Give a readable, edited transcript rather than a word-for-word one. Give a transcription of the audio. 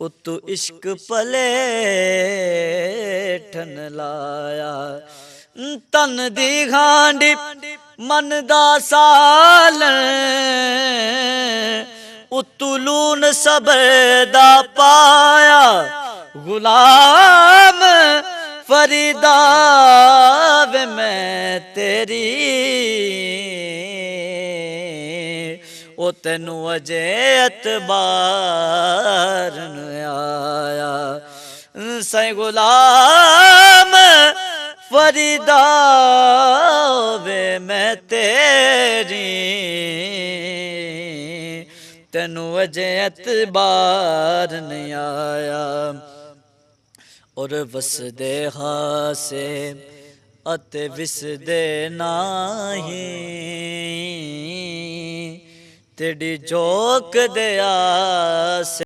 उतु इश्क पले ठन लाया तन दी घांडी मन दा साल उतु लून सबर दा पाया गुलाम फरीदा वे मैं तेरी ओ तेनू अजे एतबार न आया सै गुलाम फरीदा वे मैं तेरी तेनू अजे एतबार नहीं आया और वसदे हासे अते विसदे नाही तेरी जोक दे आसे